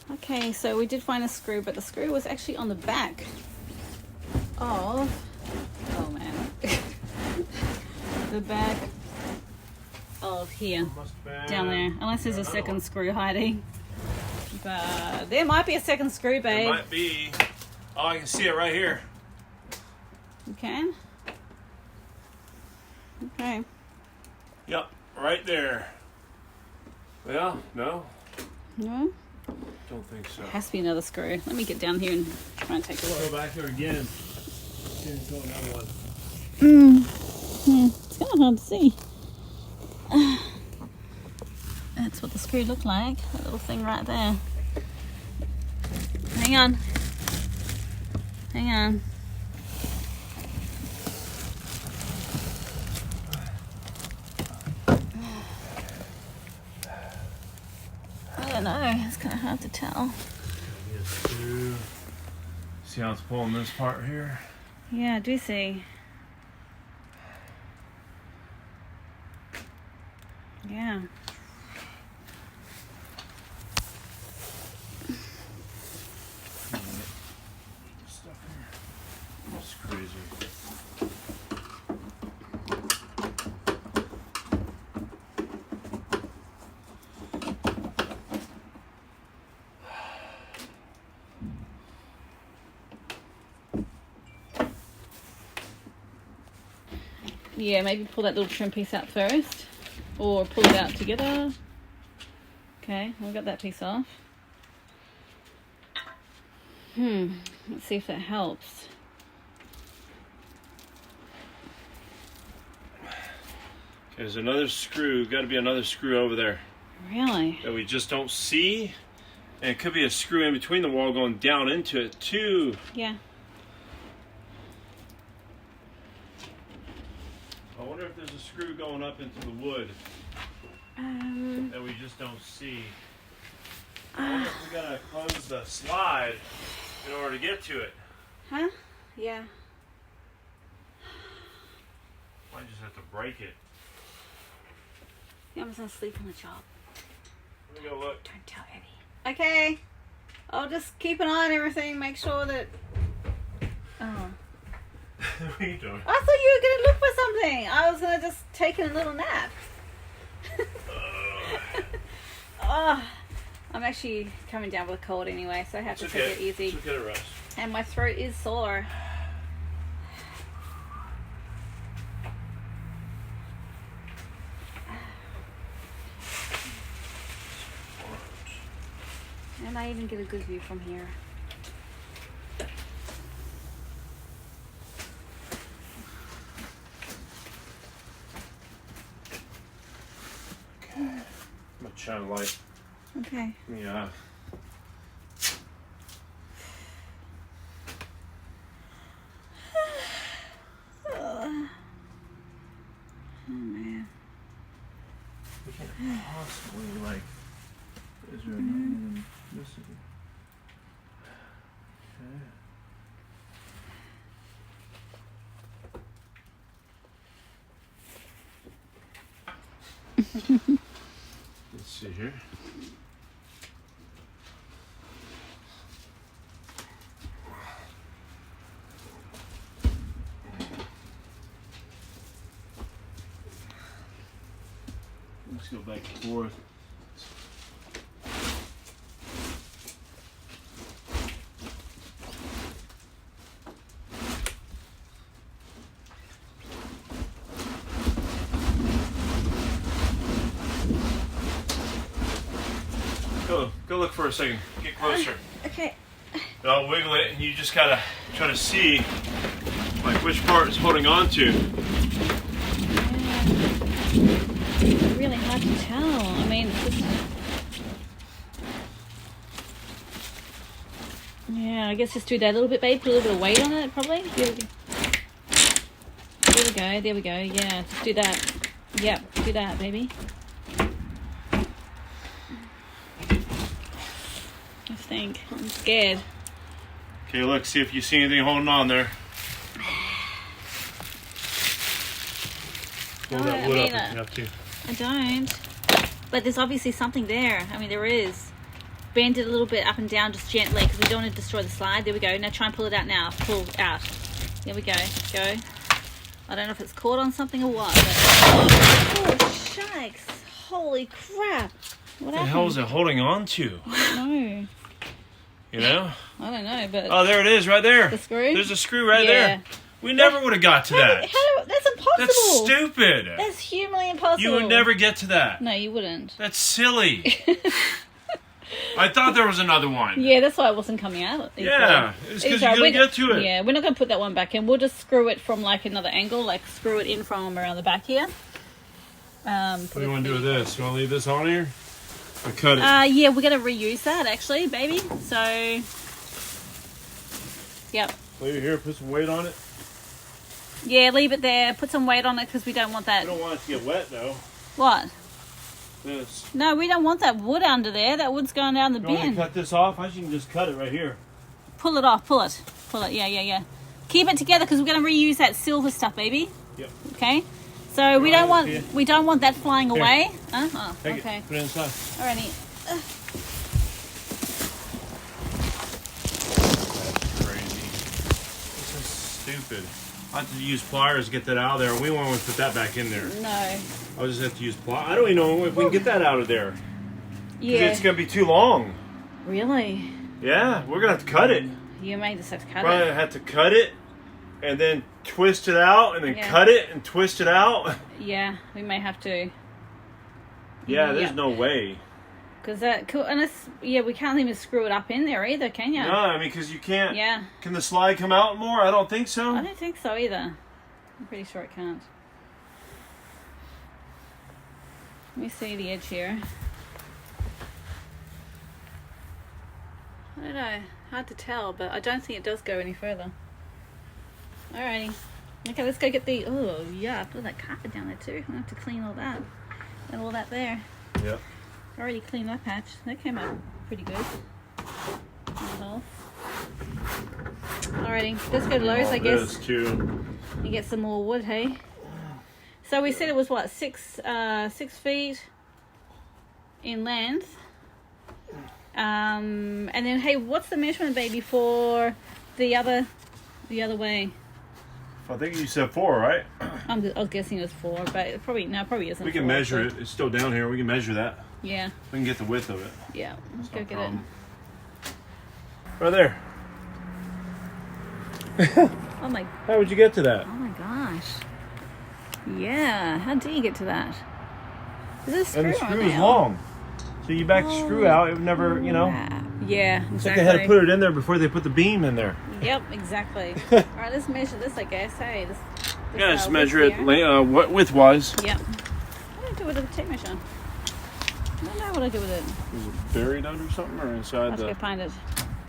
Okay, so we did find a screw, but the screw was actually on the back of, oh man, the back of here, down there, unless there's a second screw hiding. But there might be a second screw, babe. It might be. Oh, I can see it right here. You can? Okay. Yep, right there. Well, no, No? don't think so. Has to be another screw. Let me get down here and try and take a look. Go back there again. See if there's another one. It's kind of hard to see. That's what the screw looked like. That little thing right there. Hang on. Hang on. I don't know. It's kind of hard to tell. See how it's pulling this part here? Yeah, I do see. Yeah. Stuff here. That's crazy. Yeah, maybe pull that little trim piece out first. Or pull it out together. Okay, we'll get that piece off. Let's see if that helps. There's another screw. Got to be another screw over there Really? that we just don't see. And it could be a screw in between the wall going down into it too. Yeah. I wonder if there's a screw going up into the wood that we just don't see. I wonder if we gotta close the slide in order to get to it. Huh? Yeah. Might just have to break it. Yeah, I'm just gonna sleep on the job. Let me go look. Don't tell Eddie. Okay. I'll just keep an eye on everything, make sure that... Oh. What are you doing? I thought you were gonna look for something. I was gonna just take a little nap. Oh, I'm actually coming down with a cold anyway, so I have to take it easy. Just get a rest. And my throat is sore. And I even get a good view from here. I'm gonna shine a light. Okay. Yeah. Oh man. We can't possibly, like, is there nothing missing? Okay. Let's see here. Let's go back and forth. Go look for a second. Get closer. Okay. And I'll wiggle it, and you just gotta try to see, like, which part it's holding on to. It's really hard to tell. I mean, it's just... Yeah, I guess just do that a little bit, babe. Put a little bit of weight on it, probably. There we go. There we go. Yeah, just do that. Yep, do that, baby. I think. I'm scared. Okay, look, see if you see anything holding on there. Pull that wood up if you have to. I don't. But there's obviously something there. I mean, there is. bend it a little bit up and down just gently because we don't want to destroy the slide. There we go. Now try and pull it out now. Pull out. There we go. Go. I don't know if it's caught on something or what. But... Oh, shikes. Holy crap. What the hell is it holding on to? I don't know. You know? I don't know, but... Oh, there it is, right there. The screw? There's a screw right there. We never would have got to that. That's impossible. That's stupid. That's humanly impossible. You would never get to that. No, you wouldn't. That's silly. I thought there was another one. Yeah, that's why it wasn't coming out. Yeah, it's because you couldn't get to it. Yeah, we're not going to put that one back in. We'll just screw it from like another angle, like screw it in from around the back here. What do you want to do with this? You want to leave this on here? Or cut it? Yeah, we're going to reuse that actually, baby. So, yep. Leave it here, put some weight on it. Yeah, leave it there. Put some weight on it because we don't want that. We don't want it to get wet though. What? This. No, we don't want that wood under there. That wood's going down the You want me bin. to cut this off? I can just cut it right here. Pull it off. Pull it. Pull it. Yeah. Keep it together because we're going to reuse that silver stuff, baby. Yep. Okay. So we don't want that flying away. Oh, Take okay. it. Put it inside. Alrighty. That's crazy. This is stupid. I have to use pliers to get that out of there. We won't put that back in there. No. I'll just have to use pliers. I don't even know if we can get that out of there. Yeah. It's going to be too long. Really? Yeah, we're going to have to cut it. You may just have to cut Probably it. have to cut it and then twist it out and then Yeah. cut it and twist it out. Yeah, we may have to. Yeah, there's Yep. no way. Because that cool, and it's, yeah, we can't even screw it up in there either, can you? No, I mean, because you can't. Yeah. Can the slide come out more? I don't think so. I don't think so either. I'm pretty sure it can't. Let me see the edge here. I don't know. Hard to tell, but I don't think it does go any further. Alrighty. Okay, let's go get the... Oh, yeah. Put that carpet down there too. I have to clean all that. And all that there. Yep. Already cleaned that patch. That came out pretty good. Alrighty. Let's go to Lowe's, I guess. This too. And get some more wood, hey? So we said it was what, 6 feet in length. And then hey, what's the measurement, baby, for the other way? I think you said 4, right? I was guessing it was 4, but it probably isn't. We can 4, measure so- it. It's still down here. We can measure that. Yeah, We can get the width of it. yeah. Let's No go get problem. Right there. it. Oh my How would you get to that? Oh my gosh. Yeah, how do you get to that? Is it a screw And the or screw a is nail? long. So you back the screw out, it would never, you know. Yeah, It's like exactly. they had to put it in there before they put the beam in there. Yep, exactly. Alright, let's measure this, I guess. Hey, this Yeah, just width measure it here. width-wise. Yep. What do I do with a tape measure? I don't know what I do with it. Is it buried under something or inside Let's the... go find it.